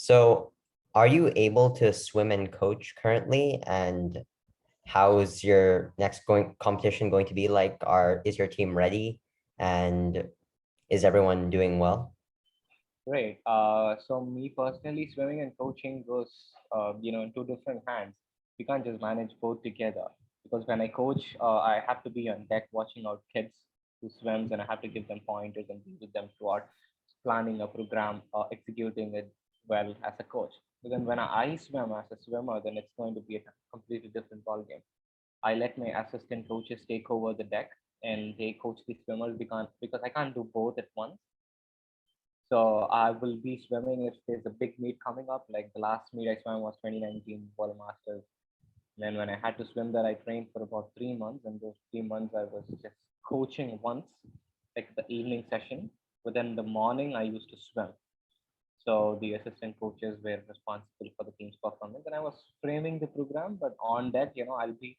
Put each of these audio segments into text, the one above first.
So, are you able to swim and coach currently? And how is your next going competition going to be like? Is your team ready? And is everyone doing well? Great. So me personally, swimming and coaching goes, in two different hands. We can't just manage both together because when I coach, I have to be on deck watching out kids who swims, and I have to give them pointers and be with them throughout planning a program, executing it well as a coach. But then when I swim as a swimmer, then it's going to be a completely different ballgame. I let my assistant coaches take over the deck and they coach the swimmers because I can't do both at once. So I will be swimming if there's a big meet coming up. Like the last meet I swam was 2019 World Masters. And then when I had to swim there, I trained for about 3 months, and those 3 months I was just coaching once, like the evening session. But then the morning I used to swim. So the assistant coaches were responsible for the team's performance, and I was framing the program. But on that, I'll be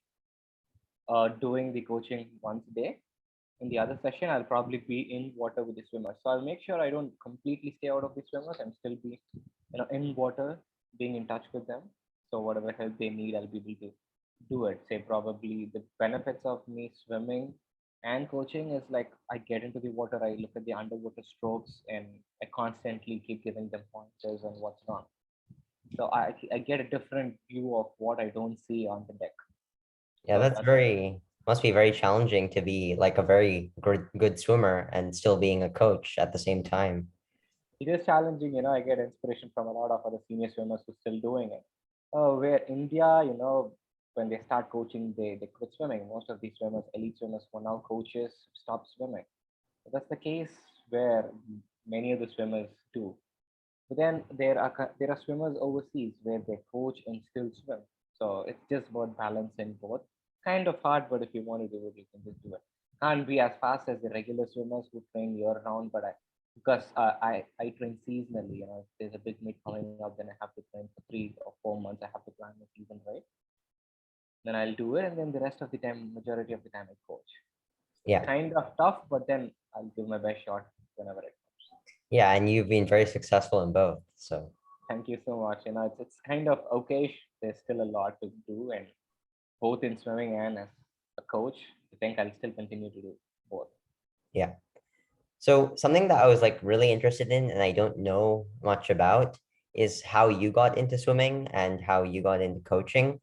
doing the coaching once a day. In the other session, I'll probably be in water with the swimmers. So I'll make sure I don't completely stay out of the swimmers and still be, in water, being in touch with them. So whatever help they need, I'll be able to do it. Say probably the benefits of me swimming and coaching is like I get into the water, I look at the underwater strokes, and I constantly keep giving them pointers on what's wrong. So I get a different view of what I don't see on the deck. Yeah, So that's that's must be very challenging to be like a very good swimmer and still being a coach at the same time. it is challenging. I get inspiration from a lot of other senior swimmers who are still doing it. Where India, when they start coaching, they quit swimming. Most of these swimmers, elite swimmers who are now coaches, stop swimming. So that's the case where many of the swimmers do. But then there are swimmers overseas where they coach and still swim. So it's just about balancing both. Kind of hard, but if you want to do it, you can just do it. Can't be as fast as the regular swimmers who train year round, but because I train seasonally. If there's a big meet coming up, then I have to train for 3 or 4 months. I have to plan the season right. Then I'll do it, and then the rest of the time, majority of the time, I coach. So it's Yeah. kind of tough, but then I'll give my best shot whenever it comes. Yeah, and you've been very successful in both. So, Thank you so much. It's kind of okay. There's still a lot to do, and both in swimming and as a coach, I think I'll still continue to do both. yeah. So something that I was like really interested in and I don't know much about is how you got into swimming and how you got into coaching.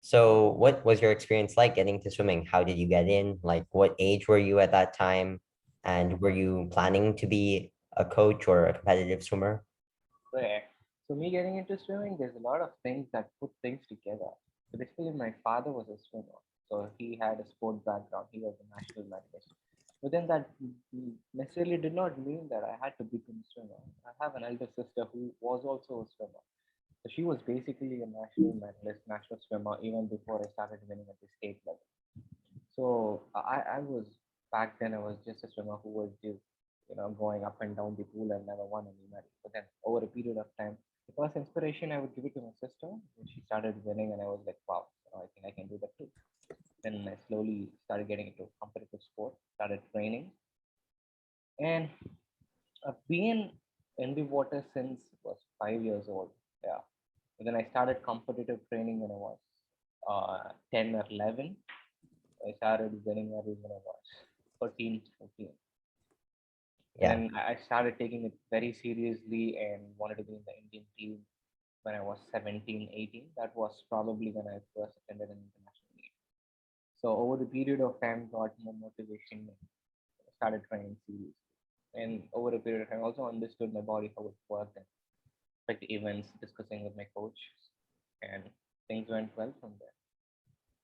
So what was your experience like getting to swimming? How did you get in? Like what age were you at that time? And were you planning to be a coach or a competitive swimmer? Right. So me getting into swimming, there's a lot of things that put things together. So basically, my father was a swimmer, so he had a sport background. He was a national medalist. But then that necessarily did not mean that I had to become a swimmer. I have an elder sister who was also a swimmer. So she was basically a national medalist, national swimmer, even before I started winning at the state level. So I was back then I was just a swimmer who was just going up and down the pool and never won any medal. But then over a period of time, the first inspiration I would give it to my sister when she started winning, and I was like, wow, I think I can do that too. Then I slowly started getting into competitive sport, started training, and I've been in the water since I was 5 years old. Yeah, and then I started competitive training when I was 10 or 11. I started winning medals when I was 13, 14. And Yeah. then I started taking it very seriously and wanted to be in the Indian team when I was 17, 18. That was probably when I first attended an international meet. So over the period of time, got more motivation and started training seriously. And over a period of time, also understood my body, how it worked, and like the events, discussing with my coach, and things went well from there.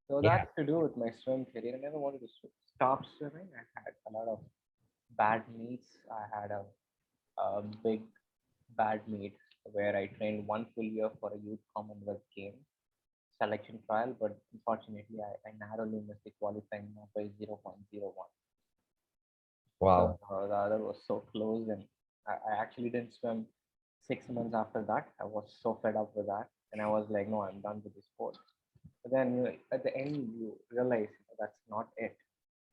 So Yeah. that's to do with my swim career. I never wanted to stop swimming. I had a lot of bad meets. I had a big bad meet where I trained one full year for a youth Commonwealth game selection trial, but unfortunately, I narrowly missed the qualifying mark by 0.01. So Wow. the other was so close, and I actually didn't swim 6 months after that. I was so fed up with that, and I was like, no, I'm done with this sport. But then at the end, you realize that's not it.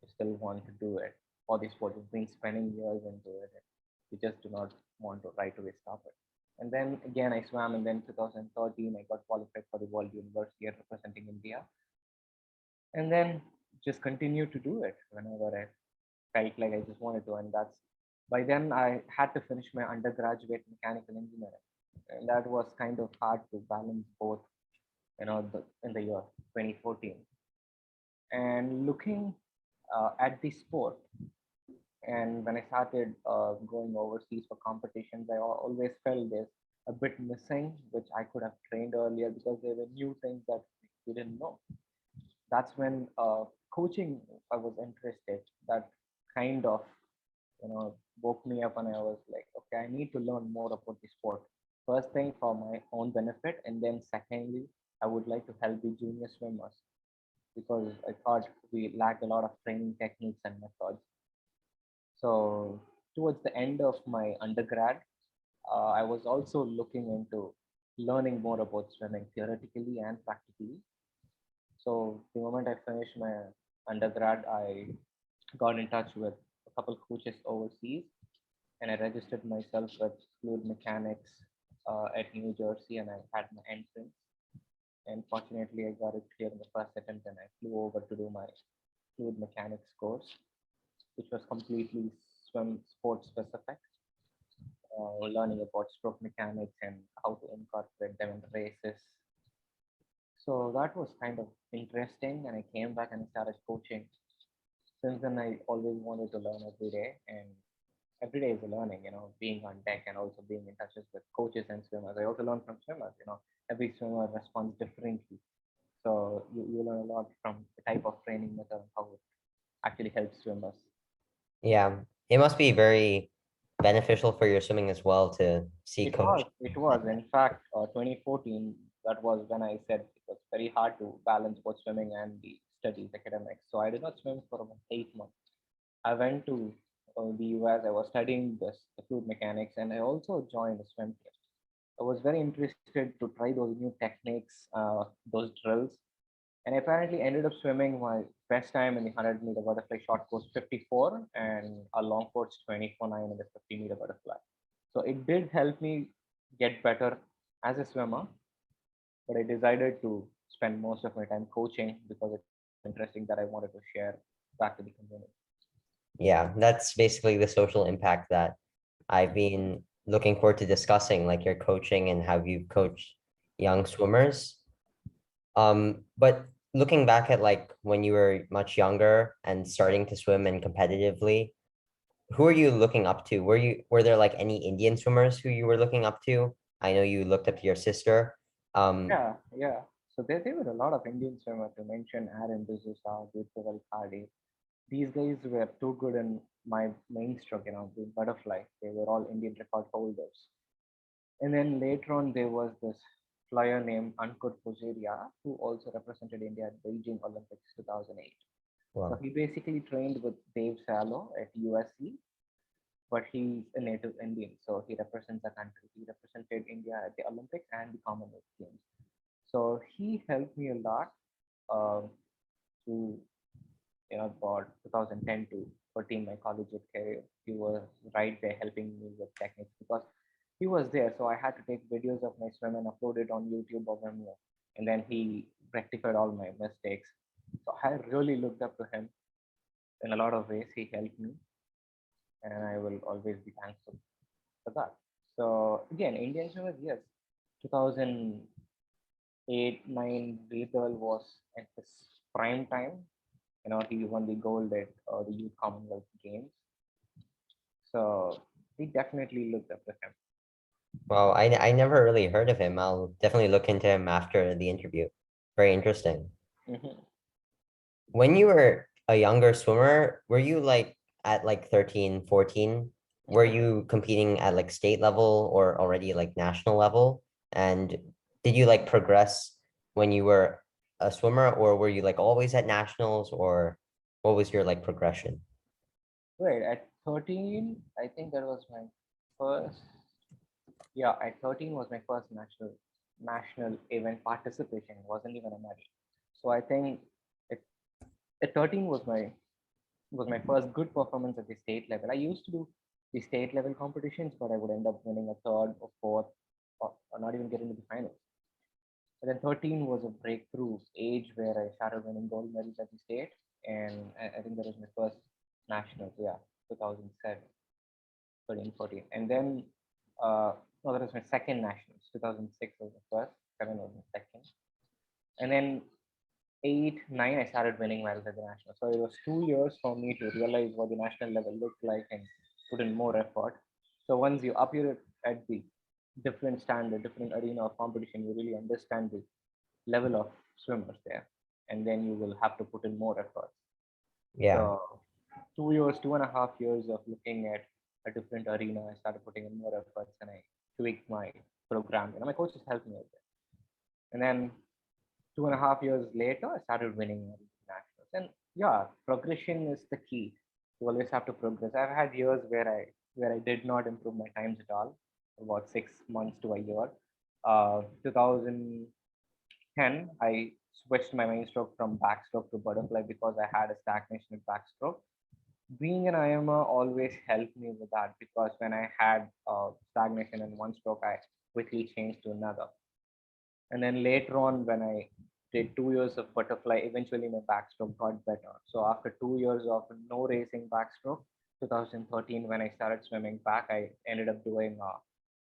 You still want to do it for the sport. You've been spending years into it. And you just do not want to right away stop it. And then again I swam, and then 2013 I got qualified for the World University representing India, and then just continued to do it whenever I felt like I just wanted to. And that's by then I had to finish my undergraduate mechanical engineering, and that was kind of hard to balance both, in the year 2014. And looking at the sport, and when I started going overseas for competitions, I always felt this a bit missing, which I could have trained earlier because there were new things that we didn't know. That's when coaching I was interested. That kind of woke me up, and I was like, okay, I need to learn more about the sport. First thing for my own benefit, and then secondly, I would like to help the junior swimmers because I thought we lacked a lot of training techniques and methods. So towards the end of my undergrad, I was also looking into learning more about swimming theoretically and practically. So the moment I finished my undergrad, I got in touch with a couple coaches overseas, and I registered myself with fluid mechanics at New Jersey, and I had my entrance. And fortunately, I got it clear in the first attempt, and I flew over to do my fluid mechanics course, which was completely swim sport specific, learning about stroke mechanics and how to incorporate them in races. So that was kind of interesting, and I came back and started coaching. Since then, I always wanted to learn every day, and every day is a learning. Being on deck and also being in touch with coaches and swimmers. I also learn from swimmers. Every swimmer responds differently, so you learn a lot from the type of training method and how it actually helps swimmers. Yeah, it must be very beneficial for your swimming as well to see It was. coach. It was. In fact, 2014. That was when I said it was very hard to balance both swimming and the studies, academics. So I did not swim for about 8 months. I went to the US. I was studying the fluid mechanics, and I also joined a swim team. I was very interested to try those new techniques, those drills, and apparently ended up swimming my best time in the 100-meter butterfly short course 54, and a long course 24.9 in the 50-meter butterfly. So it did help me get better as a swimmer, but I decided to spend most of my time coaching because it was interesting that I wanted to share back to the community. Yeah, that's basically the social impact that I've been looking forward to discussing, like your coaching and how you coach young swimmers. But looking back at like when you were much younger and starting to swim and competitively, who are you looking up to? Were there like any Indian swimmers who you were looking up to? I know you looked up to your sister. Um, Yeah, yeah. So there were a lot of Indian swimmers to mention: Aaron D'Souza, Deepthawal Khadi. These guys were too good in my main stroke, the butterfly. They were all Indian record holders. And then later on, there was this flyer named Ankur Pujaria, who also represented India at Beijing Olympics 2008. So well, he basically trained with Dave Salo at USC, but he's a native Indian, so he represents the country. He represented India at the Olympics and the Commonwealth Games. So he helped me a lot to about 2010 to 14 my collegiate career. He was right there helping me with techniques because he was there. So I had to take videos of my swim and upload it on YouTube or Vimeo, and then he rectified all my mistakes. So I really looked up to him in a lot of ways. He helped me, and I will always be thankful for that. So again, Indian swimmers, yes, 2008, 9, Vedal was at his prime time. He won the gold at the Youth Commonwealth Games. So we definitely looked up to him. well, I never really heard of him. I'll definitely look into him after the interview. Very interesting. Hmm. When you were a younger swimmer, were you like at like 13, 14? Were Hmm. you competing at like state level or already like national level? And did you like progress when you were a swimmer, or were you like always at nationals, or what was your like progression? Right, at 13, I think that was my first. Yeah, at 13 was my first national event participation. It wasn't even a medal. So I think at, at 13 was my first good performance at the state level. I used to do the state level competitions, but I would end up winning a third or fourth. or not even get into the finals. And then 13 was a breakthrough age where I started winning gold medals at the state, and I think that was my first nationals. Yeah, 2007, 13, 14, and then no, that was my second nationals. 2006 was the first, seven was my second, and then eight, nine, I started winning medals at the national. So it was 2 years for me to realize what the national level looked like and put in more effort. So once you appear at the different standard, different arena of competition, you really understand the level of swimmers there, and then you will have to put in more effort. Yeah. So 2 years, 2.5 years of looking at a different arena, I started putting in more efforts and I tweaked my program. My coaches helped me with it. And then 2.5 years later, I started winning nationals. And yeah, progression is the key. You always have to progress. I've had years where I did not improve my times at all, about 6 months to a year. 2010, I switched my main stroke from backstroke to butterfly because I had a stagnation in backstroke. Being an IMR always helped me with that because when I had stagnation in one stroke, I quickly changed to another. And then later on, when I did 2 years of butterfly, eventually my backstroke got better. So after 2 years of no racing backstroke, 2013, when I started swimming back, I ended up doing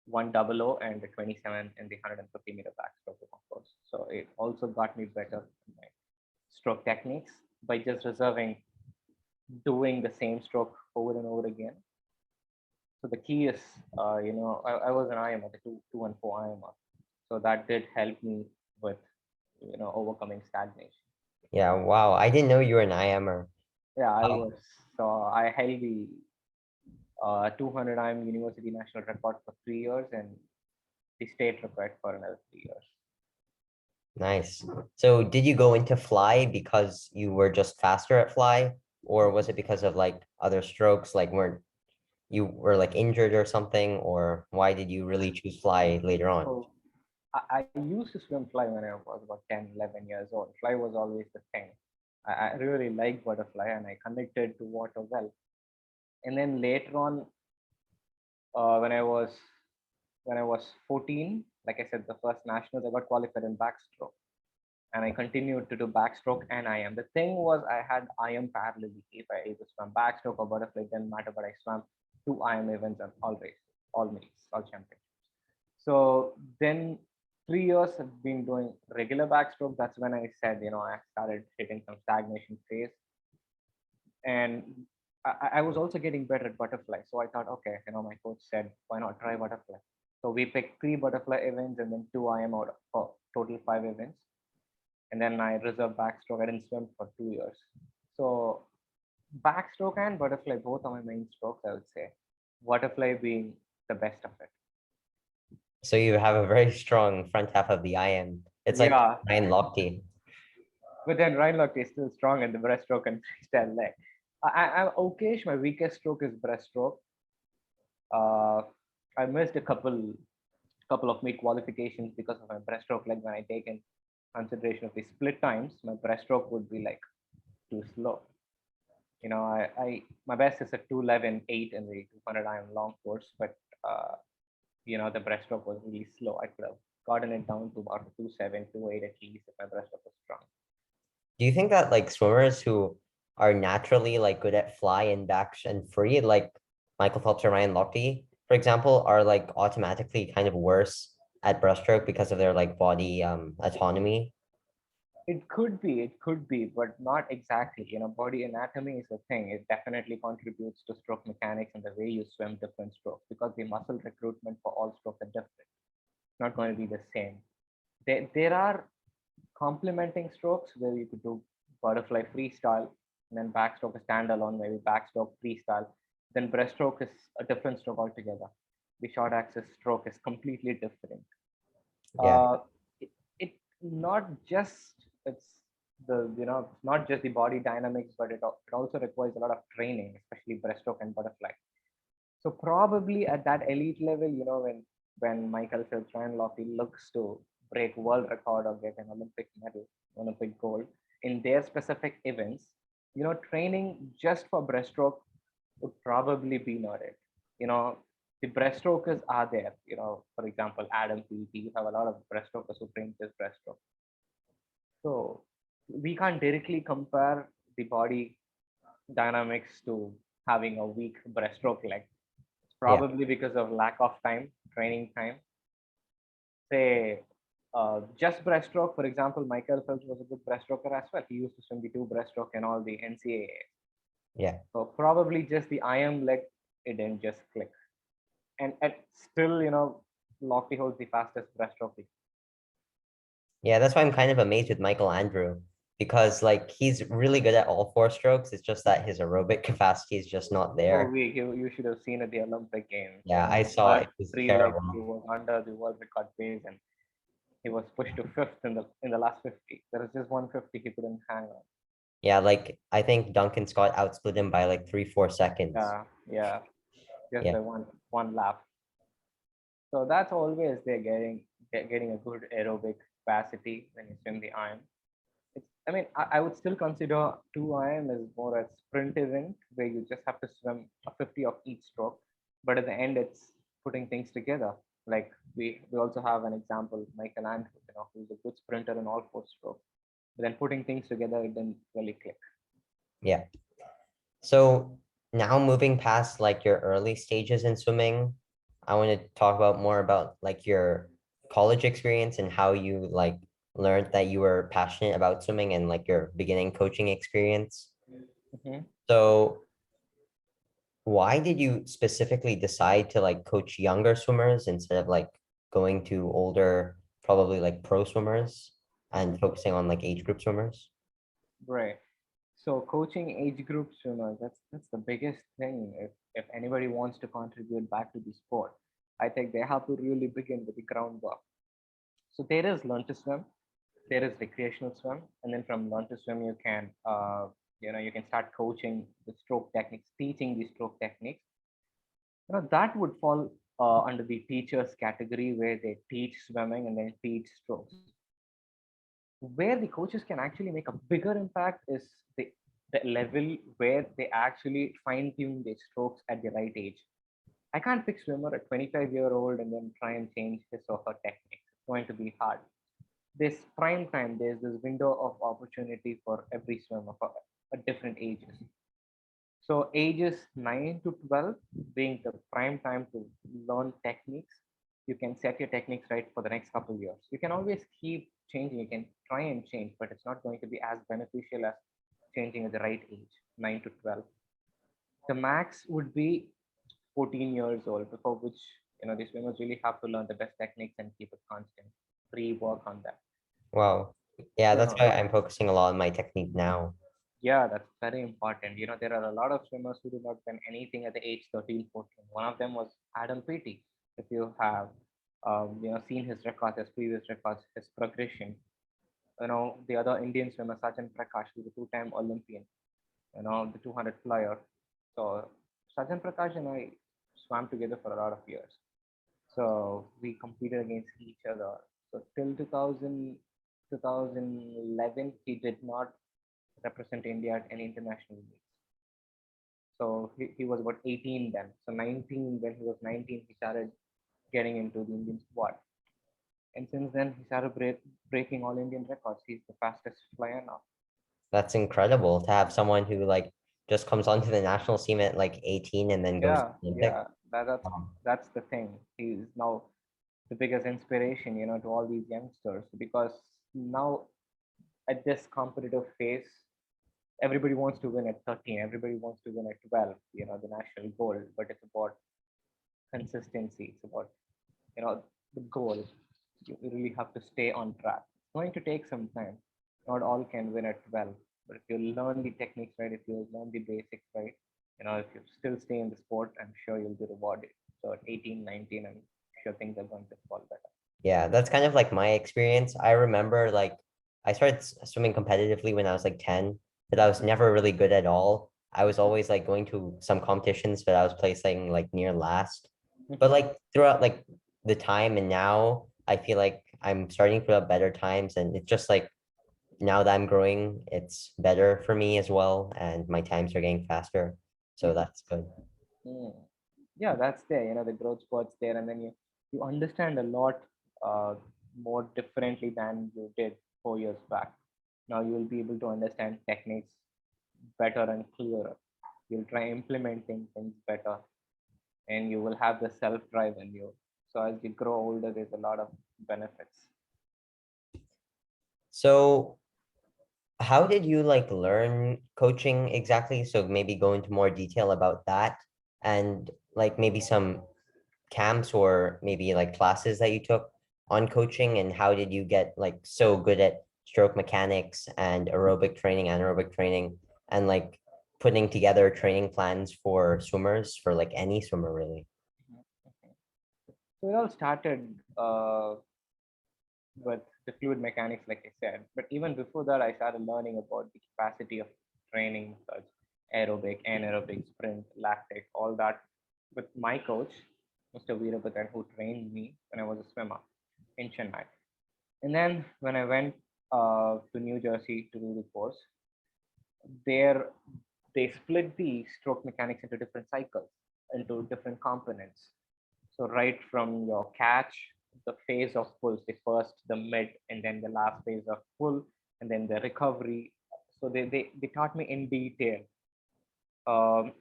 one double O and a 27 in the 150-meter backstroke, of course. So it also got me better in my stroke techniques by just reserving doing the same stroke over and over again. So the key is, I was an IMR, the 214 IMR. So that did help me with, overcoming stagnation. Yeah. Wow. I didn't know you were an IMer. Yeah, I Oh, was. So I held the 200 IM University national record for 3 years and the state record for another 3 years. nice. So did you go into fly because you were just faster at fly, or was it because of like other strokes, like weren't you were like injured or something, or why did you really choose fly later on? So I used to swim fly when I was about 10, 11 years old. Fly was always the thing. I really liked butterfly and I connected to water well. And then later on, uh, when I was when I was 14, like I said, the first nationals, I got qualified in backstroke. And I continued to do backstroke and IM. The thing was, I had IM parallelly. If I either swam backstroke or butterfly, it didn't matter, but I swam two IM events and all races, all meets, all championships. So then 3 years I've been doing regular backstroke. That's when I said, I started hitting some stagnation phase. And I was also getting better at butterfly. So I thought, okay, my coach said, why not try butterfly? So we picked three butterfly events and then two IM out of total five events. And then I reserved backstroke. I didn't swim for 2 years. So backstroke and butterfly both are my main strokes, I would say. Butterfly being the best of it. So you have a very strong front half of the IM. It's like Yeah, Ryan Lochte. but then Rhinelander is still strong in the breaststroke and freestyle leg. I'm okay. My weakest stroke is breaststroke. Uh, I missed a couple of meet qualifications because of my breaststroke leg. When I take in consideration of the split times, my breaststroke would be like too slow. My best is a 2:11.8 in the 200 iron long course, but the breaststroke was really slow. I could have gotten it down to about 2:7, 2:8 at least if my breaststroke was strong. Do you think that like swimmers who are naturally like good at fly and back and free, like Michael Phelps or Ryan Lochte, for example, are like automatically kind of worse at breaststroke because of their like body autonomy? It could be, but not exactly. Body anatomy is a thing. It definitely contributes to stroke mechanics and the way you swim different strokes because the muscle recruitment for all strokes are different. It's not going to be the same. There are complementing strokes where you could do butterfly freestyle and then backstroke a standalone, maybe backstroke freestyle. Then breaststroke is a different stroke altogether. The short axis stroke is completely different. Yeah. uh, it not just it's not just the body dynamics, but it also requires a lot of training, especially breaststroke and butterfly. So probably at that elite level, when Michael Phelps, Ryan Lochte looks to break world record or get an Olympic medal, Olympic gold in their specific events, training just for breaststroke would probably be not it. You know, The breaststrokers are there. For example, Adam Peaty, you have a lot of breaststrokers who train this breaststroke. So we can't directly compare the body dynamics to having a weak breaststroke leg. It's Yeah. probably because of lack of time, training time. Say, just breaststroke, for example, Michael Phelps was a good breaststroker as well. He used to swim the two breaststroke and all the NCAA. Yeah. So probably just the IM leg, it didn't just click. And still, Lockie holds the fastest breaststroke. Yeah, that's why I'm kind of amazed with Michael Andrew because like he's really good at all four strokes. It's just that his aerobic capacity is just not Oh, there. you should have seen at the Olympic Games. Yeah, I saw First it was three legs, he terrible. was under the world record pace, and he was pushed to fifth in the last 50. There was just 150 he couldn't hang on. Yeah, like I think Duncan Scott outsplit him by like 3, 4 seconds. Yeah, just Yeah. by one lap. So that's always they're getting a good aerobic capacity when you swim the iron. I mean, I would still consider 2 IM as more a sprint event where you just have to swim a 50 of each stroke. But at the end, it's putting things together. Like we also have an example, Michael Andrew, who's a good sprinter in all four strokes. But then putting things together, it didn't really click. Yeah. So now moving past like your early stages in swimming, I want to talk about more about like your college experience and how you like learned that you were passionate about swimming and like your beginning coaching experience. Mhm. So why did you specifically decide to like coach younger swimmers instead of like going to older, probably like pro swimmers and focusing on like age group swimmers? Right. So coaching age group swimmers, that's the biggest thing. If anybody wants to contribute back to the sport, I think they have to really begin with the groundwork. So there is learn to swim, there is recreational swim, and then from learn to swim you can start coaching the stroke techniques, teaching the stroke techniques. That would fall under the teachers category where they teach swimming and then teach strokes. Where the coaches can actually make a bigger impact is the level where they actually fine tune their strokes at the right age. I can't pick swimmer at 25-year-old and then try and change his or her technique. It's going to be hard. This prime time, there's this window of opportunity for every swimmer for at different ages. So ages 9 to 12 being the prime time to learn techniques. You can set your techniques right for the next couple of years. You can always keep changing. You can try and change, but it's not going to be as beneficial as changing at the right age, 9 to 12. The max would be 14 years old, before which the swimmers really have to learn the best techniques and keep it constant, pre-work on that. Wow. Yeah, that's So why I'm focusing a lot on my technique now. yeah, that's very important. There are a lot of swimmers who do not win anything at the age 13, 14. One of them was Adam Peaty. If you have, seen his records, his previous records, his progression. The other Indian swimmer, Sachin Prakash, who's a two-time Olympian. The 200 flyer. So Sachin Prakash and I swam together for a lot of years. So we competed against each other. So till 2011, he did not represent India at any international meets. So he was about 18 then. So 19, when he was 19, he started getting into the Indian squad. And since then, he started breaking all Indian records. He's the fastest flyer now. That's incredible to have someone who like just comes onto the national team at like 18 and then goes to Yeah, the Olympic. yeah, that's the thing. He's now the biggest inspiration, to all these youngsters, because now at this competitive phase, everybody wants to win at 13, everybody wants to win at 12, the national goal, but it's about consistency. It's about, the goal. You really have to stay on track. It's going to take some time. Not all can win at 12, but if you learn the techniques right, if you learn the basics right, if you still stay in the sport, I'm sure you'll be rewarded. So at 18, 19, I'm sure things are going to fall better. Yeah, that's kind of like my experience. I remember like I started swimming competitively when I was like 10, but I was never really good at all. I was always like going to some competitions, but I was placing like near last. But Mhm. like throughout like the time and now I feel like I'm starting to put up better times and it's just like now that I'm growing, it's better for me as well, and my times are getting faster. So that's good. Mm. yeah, that's there. The growth spurts there, and then you understand a lot uh, more differently than you did 4 years back. Now you will be able to understand techniques better and clearer. You'll try implementing things better, and you will have the self drive in you. So as you grow older, there's a lot of benefits. So how did you like learn coaching exactly? So maybe go into more detail about that and like maybe some camps or maybe like classes that you took on coaching, and how did you get like so good at stroke mechanics and aerobic training, anaerobic training, and like putting together training plans for swimmers, for like any swimmer really. So it all started with the fluid mechanics, like I said. But even before that, I started learning about the capacity of training, such aerobic, anaerobic, sprint, lactic, all that with my coach, Mr. Veerabhadan, who trained me when I was a swimmer in Chennai. And then when I went to New Jersey to do the course, there they split the stroke mechanics into different cycles, into different components. So right from your catch, the phase of pull, the first, the mid, and then the last phase of pull, and then the recovery. So they taught me in detail.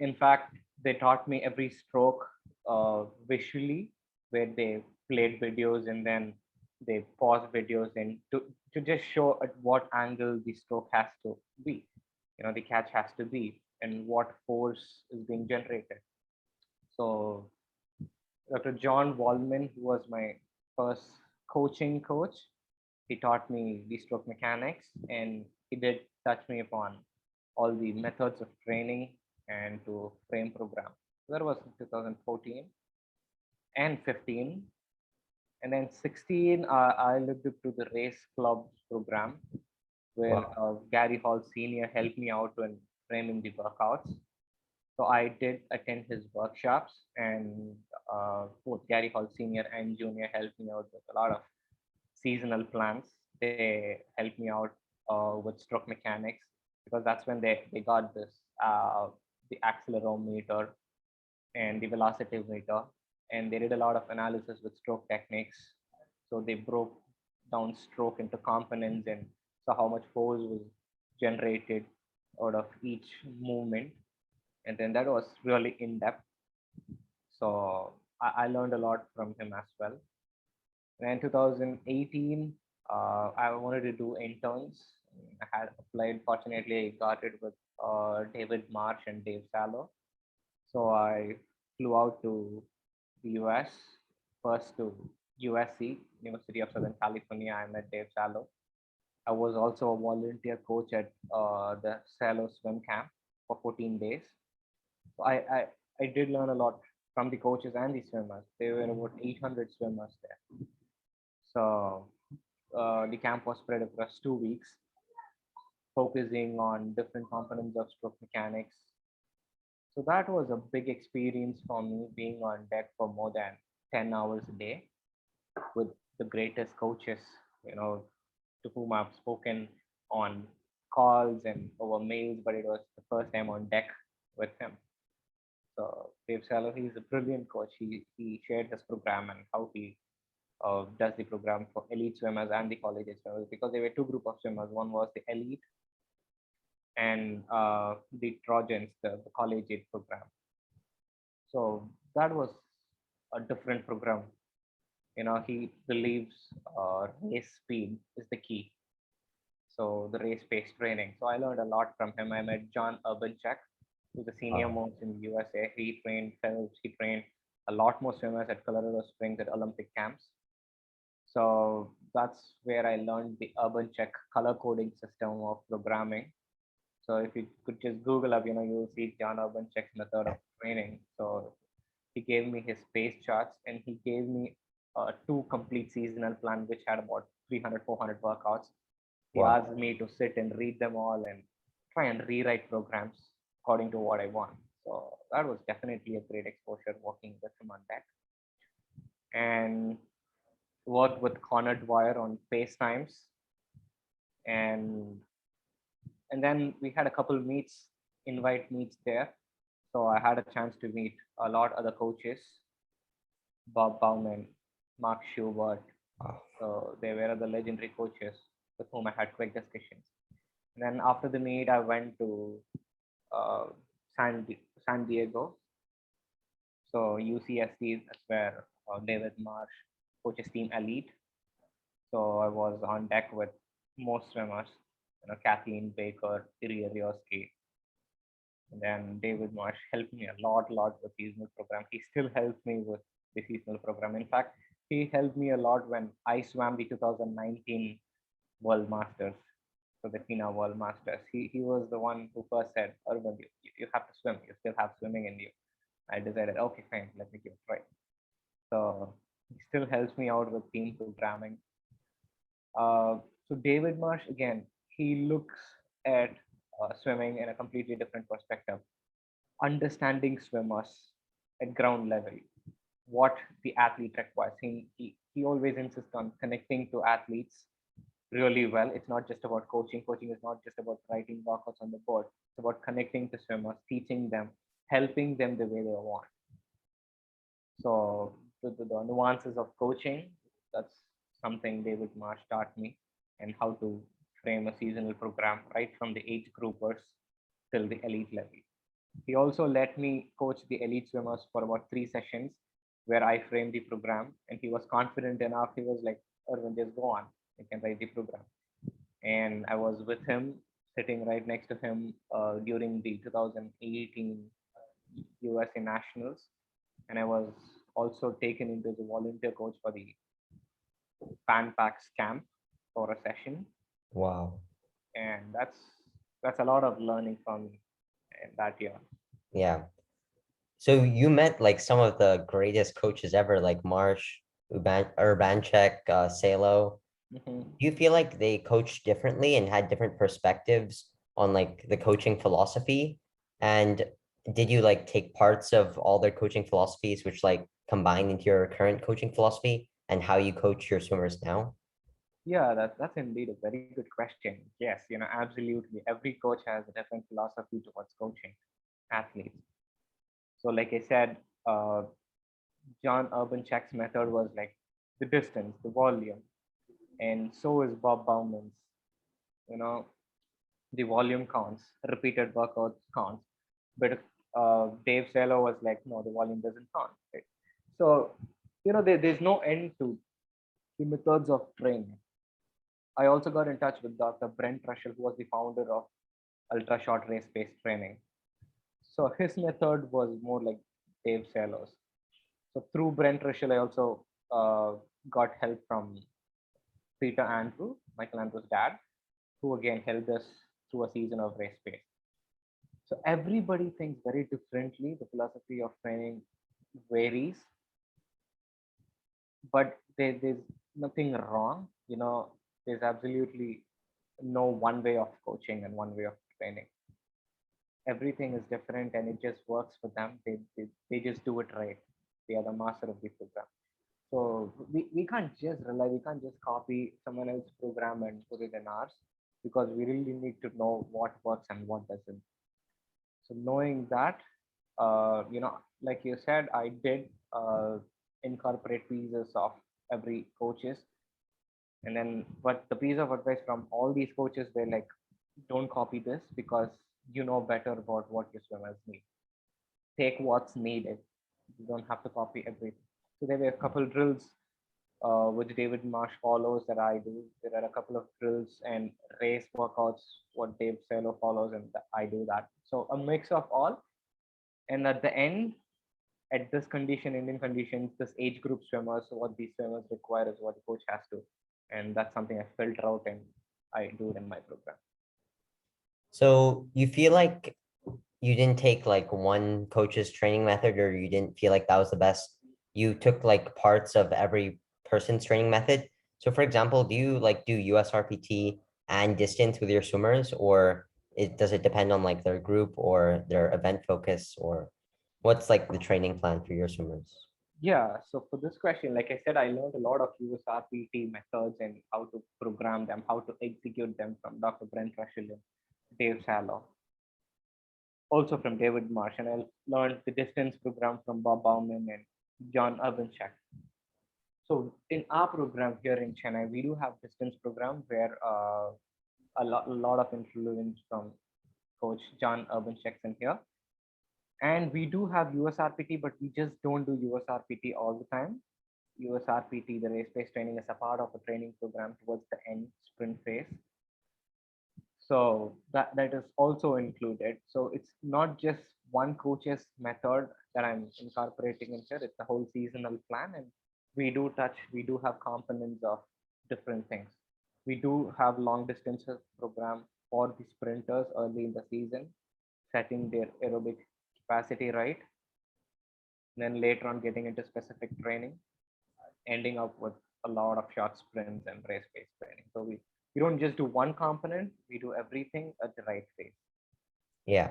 In fact, they taught me every stroke visually, where they played videos and then they paused videos and to just show at what angle the stroke has to be, the catch has to be, and what force is being generated. So Dr. John Waldman, who was my first coaching coach, he taught me the stroke mechanics, and he did touch me upon all the methods of training and to frame program. So that was in 2014 and 15. And then 16, I looked into the race club program where Wow. Gary Hall Sr. helped me out when framing the workouts. So I did attend his workshops, and both Gary Hall Senior and Junior helped me out with a lot of seasonal plans. They helped me out with stroke mechanics, because that's when they got this the accelerometer and the velocity meter, and they did a lot of analysis with stroke techniques. So they broke down stroke into components and saw how much force was generated out of each movement, and then that was really in depth. So I learned a lot from him as well. And in 2018, I wanted to do interns. I had applied. Fortunately, I got it with David Marsh and Dave Sallow. So I flew out to the US, first to USC, University of Southern California. I met Dave Sallow. I was also a volunteer coach at the Sallow swim camp for 14 days. So I did learn a lot from the coaches and the swimmers. There were about 800 swimmers there. So the camp was spread across 2 weeks, focusing on different components of stroke mechanics. So that was a big experience for me, being on deck for more than 10 hours a day with the greatest coaches, to whom I've spoken on calls and over mails, but it was the first time on deck with him. So Dave Salo, he's a brilliant coach. He shared his program and how he does the program for elite swimmers and the collegiate swimmers, because there were two group of swimmers. One was the elite and the Trojans, the collegiate program. So that was a different program. He believes race speed is the key. So the race pace training. So I learned a lot from him. I met John Urbanchek, who's the senior Wow. most in the USA. He trained Phelps. He trained a lot more swimmers at Colorado Springs at Olympic camps. So that's where I learned the Urbanchek color coding system of programming. So if you could just Google up, you'll see John Urbanchek's method of training. So he gave me his pace charts, and he gave me two complete seasonal plan, which had about 300, 400 workouts. He Wow. asked me to sit and read them all and try and rewrite programs according to what I want. So that was definitely a great exposure working with him on that. And worked with Connor Dwyer on pace times. And then we had a couple meets, invite meets there. So I had a chance to meet a lot other coaches, Bob Bauman, Mark Schubert. Wow. So they were the legendary coaches with whom I had quick discussions. And then after the meet, I went to uh, San Diego. So UCSD, that's where David Marsh coaches Team Elite. So I was on deck with most swimmers, Kathleen Baker, Thierry Rioski, and then David Marsh helped me a lot with seasonal program. He still helps me with the seasonal program. In fact, he helped me a lot when I swam the 2019 World Masters, so the FINA World Masters. He was the one who first said, Arvind, you have to swim. You still have swimming in you. I decided, okay, fine, let me give it a try. So he still helps me out with team programming. So David Marsh, again, he looks at swimming in a completely different perspective, understanding swimmers at ground level, what the athlete requires. He always insists on connecting to athletes really well. It's not just about coaching. Coaching is not just about writing workouts on the board. It's about connecting to swimmers, teaching them, helping them the way they want. So the nuances of coaching, that's something David Marsh taught me, and how to frame a seasonal program right from the age groupers till the elite level. He also let me coach the elite swimmers for about 3 sessions where I framed the program, and he was confident enough. He was like, Arvind, just go on. You can write the program. And I was with him, sitting right next to him during the 2018 USA Nationals. And I was also taken into the volunteer coach for the Pan Packs camp for a session. Wow. And that's a lot of learning from me in that year. Yeah. So you met like some of the greatest coaches ever, like Marsh, Urbanchek, Salo. Mhm. Do you feel like they coached differently and had different perspectives on like the coaching philosophy? And did you like take parts of all their coaching philosophies, which like combine into your current coaching philosophy and how you coach your swimmers now? Yeah, that's indeed a very good question. Yes, absolutely. Every coach has a different philosophy towards coaching athletes. So, like I said, John Urbanchek's method was like the distance, the volume, and so is Bob Bauman's. You know, the volume counts, repeated workouts counts, but Dave Salo was like, no, the volume doesn't count. Right? So, there's no end to the methods of training. I also got in touch with Dr. Brent Russell, who was the founder of ultra short race based training. So his method was more like Dave Salo's. So through Brent Russell, I also got help from Peter Andrew, Michael Andrew's dad, who again helped us through a season of race pace. So everybody thinks very differently. The philosophy of training varies, but there's nothing wrong. There's absolutely no one way of coaching and one way of training. Everything is different and it just works for them. They just do it right. They are the master of the program. So we can't just rely, we can't just copy someone else's program and put it in ours, because we really need to know what works and what doesn't. So knowing that, like you said, I did incorporate pieces of every coaches. And then, but the piece of advice from all these coaches were like, don't copy this, because you know better about what your swimmers need. Take what's needed. You don't have to copy everything. So there were a couple drills which David Marsh follows that I do. There are a couple of drills and race workouts what Dave Salo follows, and I do that. So a mix of all. And at the end, at this condition, Indian conditions, this age group swimmers, what these swimmers require is what the coach has to. And that's something I filter out and I do it in my program. So you feel like you didn't take like one coach's training method, or you didn't feel like that was the best. You took like parts of every person's training method. So for example, do you like do USRPT and distance with your swimmers, or does it depend on like their group or their event focus, or what's like the training plan for your swimmers? Yeah, so for this question, like I said, I learned a lot of USRPT methods and how to program them, how to execute them from Dr. Brent Russell and Dave Salo. also from David Marsh, and I learned the distance program from Bob Bauman and John Urbanchek. So in our program here in Chennai, we do have distance program where a lot of influence from Coach John Urbanchek in here. And we do have USRPT, but we just don't do USRPT all the time. USRPT, the race-based training, is a part of a training program towards the end sprint phase. So that is also included. So it's not just one coach's method that I'm incorporating in here. It's a whole seasonal plan, and we do have components of different things. We do have long distances program for the sprinters early in the season, setting their aerobic capacity right, and then later on getting into specific training, ending up with a lot of short sprints and race-based training. So we don't just do one component, we do everything at the right phase. Yeah.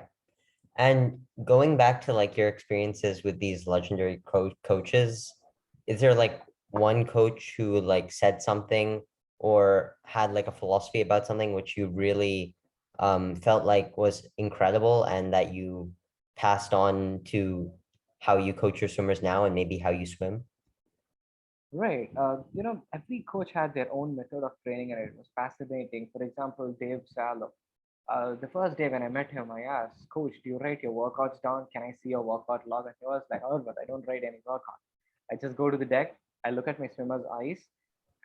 And going back to like your experiences with these legendary coaches, is there like one coach who like said something or had like a philosophy about something which you really felt like was incredible and that you passed on to how you coach your swimmers now and maybe how you swim? Right. Every coach had their own method of training, and it was fascinating. For example, Dave Salo. The first day when I met him, I asked, Coach, do you write your workouts down? Can I see your workout log? And he was like, oh, but I don't write any workout. I just go to the deck, I look at my swimmers' eyes,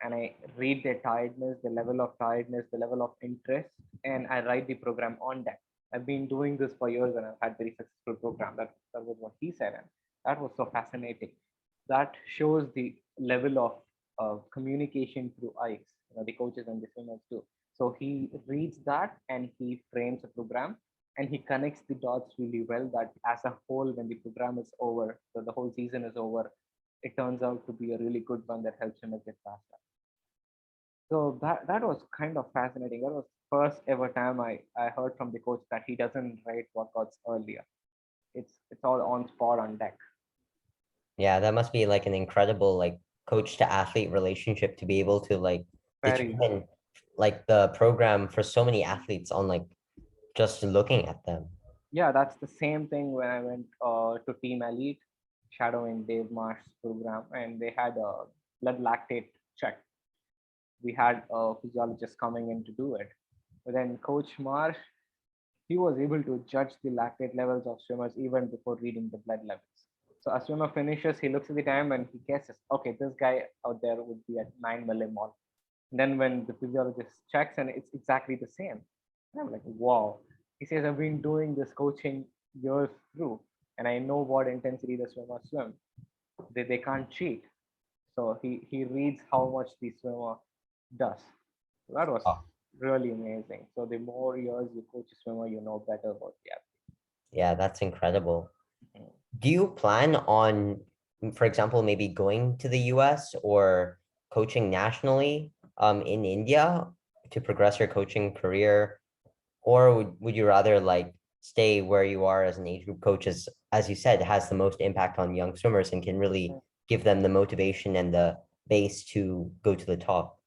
and I read their tiredness, the level of interest, and I write the program on deck. I've been doing this for years and I've had very successful program. That was what he said, and that was so fascinating. That shows the level of communication through eyes, the coaches and the swimmers too. So he reads that and he frames a program and he connects the dots really well that as a whole, when the program is over, so the whole season is over, it turns out to be a really good one that helps him get faster. So that was kind of fascinating. That was first ever time I heard from the coach that he doesn't write workouts earlier. It's all on spot on deck. Yeah, that must be like an incredible like coach to athlete relationship to be able to like Very. determine like the program for so many athletes on like just looking at them. Yeah, that's the same thing when I went to Team Elite, shadowing Dave Marsh's program, and they had a blood lactate check. We had a physiologist coming in to do it. But then Coach Marsh, he was able to judge the lactate levels of swimmers even before reading the blood levels. So a swimmer finishes, he looks at the time and he guesses, okay, this guy out there would be at 9 millimole. And then when the physiologist checks and it's exactly the same, and I'm like, wow. He says, I've been doing this coaching years through, and I know what intensity the swimmers swim. They can't cheat. So he reads how much the swimmer does. So that was Oh, really amazing. So the more years you coach a swimmer, you know better about the yeah, that's incredible. athlete. Do you plan on, for example, maybe going to the US or coaching nationally in India to progress your coaching career? Or would you rather like stay where you are as an age group coach as you said, has the most impact on young swimmers and can really give them the motivation and the base to go to the top?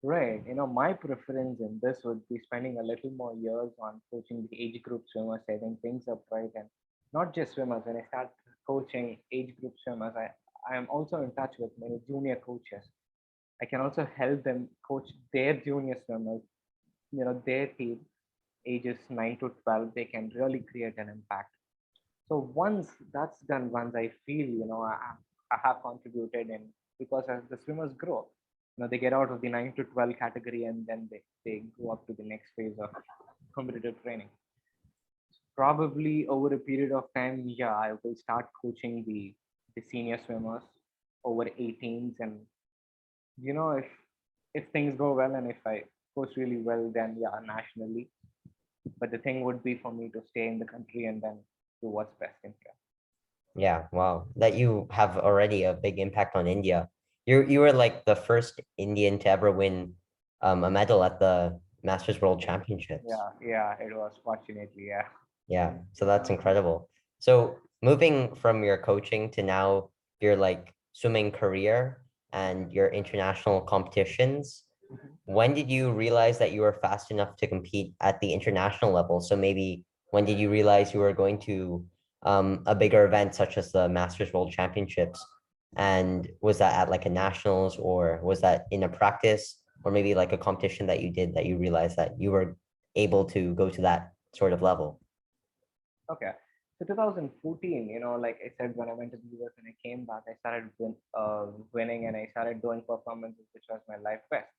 Right. My preference in this would be spending a little more years on coaching the age group swimmers, setting things up right, and not just swimmers. When I start coaching age group swimmers, I am also in touch with many junior coaches. I can also help them coach their junior swimmers, their team, ages 9 to 12. They can really create an impact. So once that's done, once I feel, I have contributed, and because as the swimmers grow, they get out of the 9 to 12 category and then they go up to the next phase of competitive training. Probably over a period of time, yeah, I will start coaching the senior swimmers over 18s, and if things go well and if I coach really well, then yeah, nationally. But the thing would be for me to stay in the country and then do what's best in here. Yeah, wow. That you have already a big impact on India. You were like the first Indian to ever win a medal at the Masters World Championships. Yeah, it was fortunately, yeah. Yeah, so that's incredible. So moving from your coaching to now your like swimming career and your international competitions, Mhm. when did you realize that you were fast enough to compete at the international level? So maybe When did you realize you were going to a bigger event such as the Masters World Championships? And was that at like a nationals, or was that in a practice, or maybe like a competition that you did that you realized that you were able to go to that sort of level? Okay. So 2014, like I said, when I went to the US and I came back, I started winning and I started doing performances, which was my life best.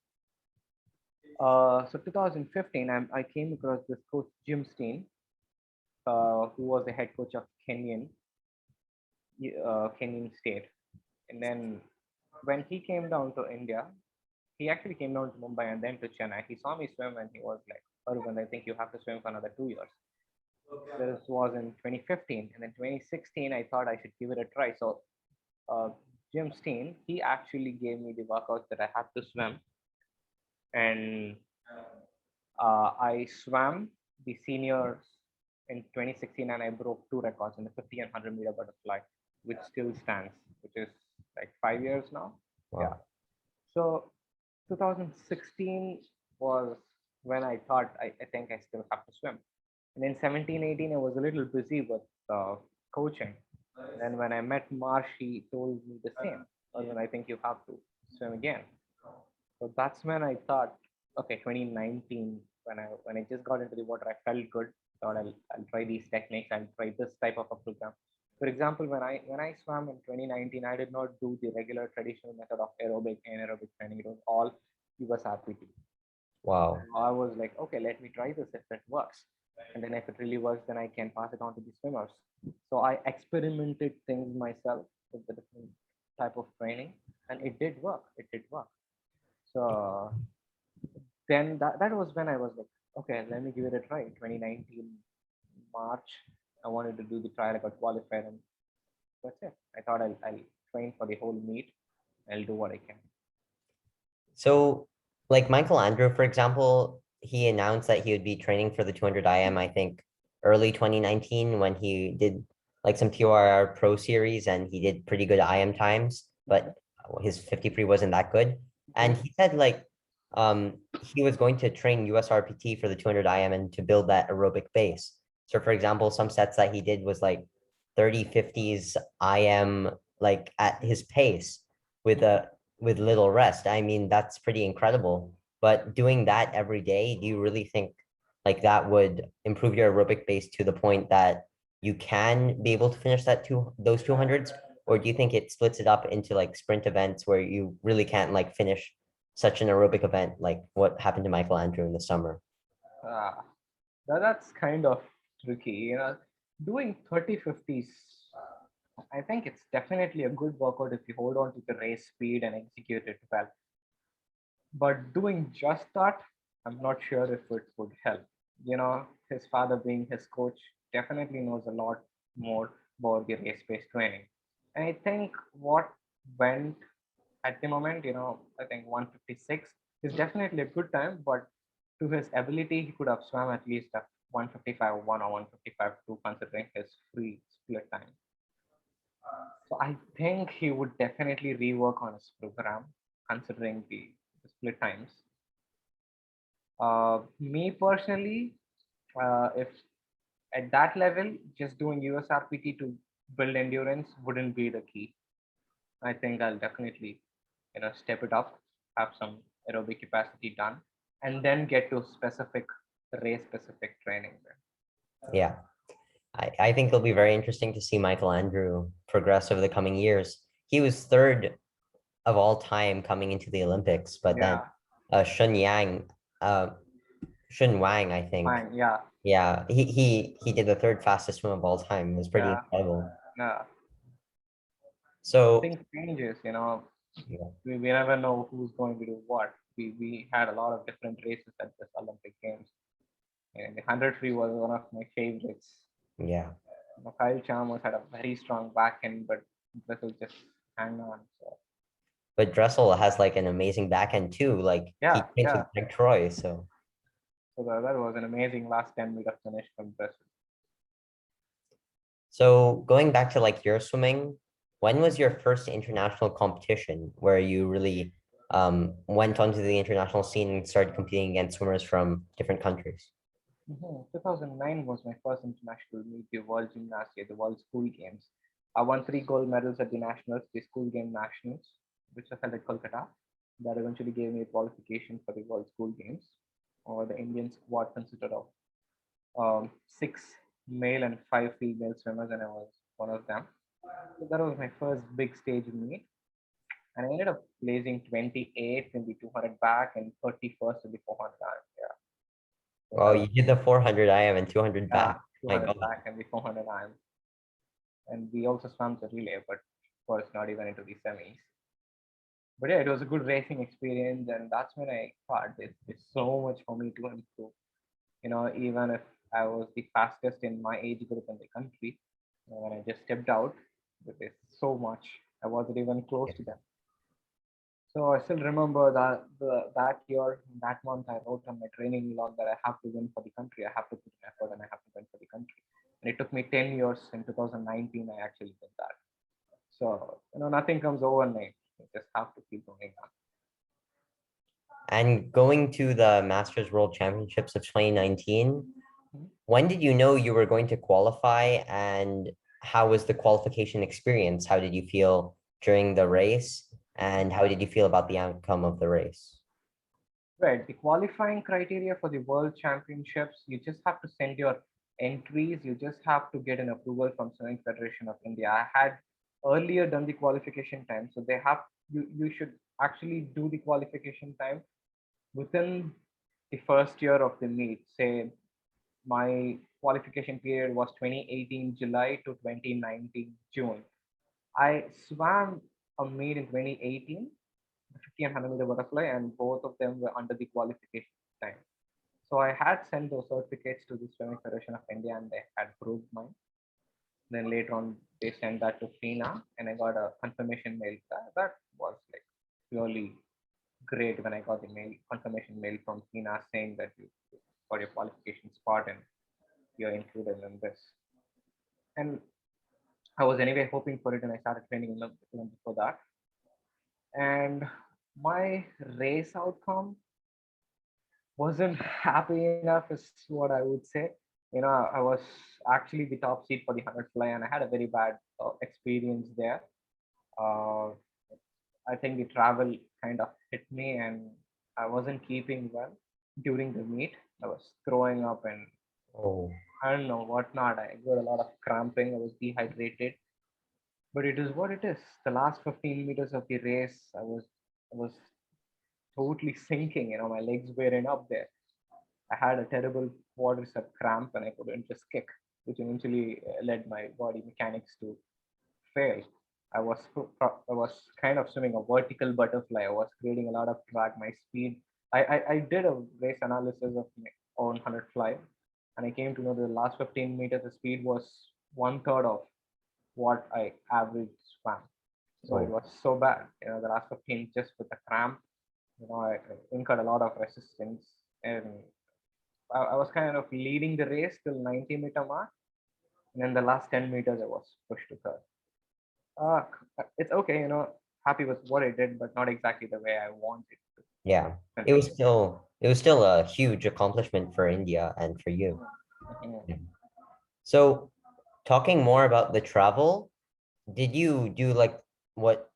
So 2015, I came across this coach, Jim Steen, who was the head coach of Kenyan State. And then when he came down to India, he actually came down to Mumbai and then to Chennai. He saw me swim and he was like, Arvind, I think you have to swim for another 2 years. This was in 2015. And then 2016, I thought I should give it a try. So uh, Jim Steen, he actually gave me the workouts that I had to swim. And I swam the seniors in 2016 and I broke two records in the 50 and 100-meter butterfly, which still stands, which is like 5 years now. Yeah. Wow. So 2016 was when I thought I think I still have to swim. And in 17, 18, I was a little busy with coaching. And then when I met Marsh, he told me the same. Or when I think you have to swim again. So that's when I thought, okay, 2019, when I just got into the water, I felt good. Thought I'll try these techniques. I'll try this type of a program. For example, when I swam in 2019, I did not do the regular traditional method of aerobic and anaerobic training. It was all US RPT. Wow. I was like, okay, let me try this if it works. And then if it really works, then I can pass it on to the swimmers. So I experimented things myself with the different type of training, and it did work. It did work. So then that was when I was like, okay, let me give it a try. 2019 March, I wanted to do the trial. I got qualified, and that's it. I thought I'll train for the whole meet. I'll do what I can. So, like Michael Andrew, for example, he announced that he would be training for the 200 IM, I think, early 2019 when he did like some TORR Pro Series and he did pretty good IM times, but his 53 wasn't that good. And he said like he was going to train USRPT for the 200 IM and to build that aerobic base. So for example, some sets that he did was like 30, 50s IM like at his pace with a with little rest. I mean, that's pretty incredible. But doing that every day, do you really think like that would improve your aerobic base to the point that you can be able to finish those 200s? Or do you think it splits it up into like sprint events where you really can't like finish such an aerobic event like what happened to Michael Andrew in the summer? Ah, that's kind of tricky. Doing 30-50s, I think it's definitely a good workout if you hold on to the race speed and execute it well. But doing just that, I'm not sure if it would help. His father being his coach definitely knows a lot more about the race-based training. And I think what went at the moment, I think 156 is definitely a good time, but to his ability, he could have swum at least at 155 1 or 155 2, considering his free split time. So I think he would definitely rework on his program, considering the split times. Me personally, if at that level, just doing USRPT to build endurance wouldn't be the key. I think I'll definitely, step it up, have some aerobic capacity done, and then get to specific race specific training. Yeah. I think it'll be very interesting to see Michael Andrew progress over the coming years. He was third of all time coming into the Olympics, but then Yeah, Shun Yang, uh, Shun Wang, I think, fine. Yeah, yeah, he did the third fastest swim of all time. It was pretty yeah, incredible. yeah. So Things changes. yeah, We never know who's going to do what. We had a lot of different races at this Olympic Games, and the 100 free was one of my favorites. yeah. Kyle Chalmers had a very strong back end, but Brazil just hang on. So But Dressel has like an amazing backhand too. Like yeah, he trains yeah. with Greg Troy. So that was an amazing last 10-meter finish from Brazil. So going back to like your swimming, when was your first international competition where you really went onto the international scene and started competing against swimmers from different countries? 2009 was my first international meet, the World Gymnasia, the World School Games. I won three gold medals at the nationals, the school game nationals, which was held at Kolkata. That eventually gave me a qualification for the World School Games. Or the Indian squad consisted of six male and five female swimmers, and I was one of them. So that was my first big stage meet, and I ended up placing 28th in the 200 back and 31st in the 400 arm. Yeah, so Well, that was you did the 400 IM and 200 yeah, back. My 200 God. back and the 400 arm, and we also swam the relay, but of course not even into the semis. But yeah, it was a good racing experience, and that's when I thought there's so much for me to improve. Even if I was the fastest in my age group in the country, when I just stepped out, there's so much. I wasn't even close to them. So I still remember that year, that month, I wrote on my training log that I have to win for the country. I have to put an effort and I have to win for the country. And it took me 10 years. In 2019, I actually did that. So, nothing comes overnight. You just have to keep going on. And going to the Masters World Championships of 2019, Mhm. when did you know you were going to qualify, and how was the qualification experience? How did you feel during the race, and how did you feel about the outcome of the race? Right. The qualifying criteria for the World Championships, you just have to send your entries. You just have to get an approval from Swimming Federation of India. I had earlier done the qualification time, so you should actually do the qualification time within the first year of the meet. Say my qualification period was 2018 July to 2019 June. I swam a meet in 2018, the 50 and 100 meter butterfly, and both of them were under the qualification time. So I had sent those certificates to the Swimming Federation of India, and they had approved mine. Then later on, they sent that to FINA, and I got a confirmation mail. That was like purely great when I got the mail confirmation mail from FINA saying that you got your qualification spot and you're included in this. And I was anyway hoping for it, and I started training even before that. And my race outcome wasn't happy enough, is what I would say. I was actually the top seed for the 100 fly, and I had a very bad experience there. Uh, I think the travel kind of hit me, and I wasn't keeping well during the meet. I was throwing up and Oh, I don't know what not. I got a lot of cramping. I was dehydrated, but it is what it is. The last 15 meters of the race, I was totally sinking. My legs weren't up there. I had a terrible quadricep cramp and I couldn't just kick, which eventually led my body mechanics to fail. I was kind of swimming a vertical butterfly. I was creating a lot of drag. My speed. I did a race analysis of my own 100 fly, and I came to know the last 15 meters the speed was one third of what I average swam. So it oh, was so bad. The last 15 just with the cramp. I incurred a lot of resistance, and I was kind of leading the race till 90-meter mark, and then the last 10 meters I was pushed to third. Uh, it's okay, happy with what I did, but not exactly the way I wanted to yeah. continue. It was still a huge accomplishment for India and for you. Mhm. Yeah. So, talking more about the travel, did you do like what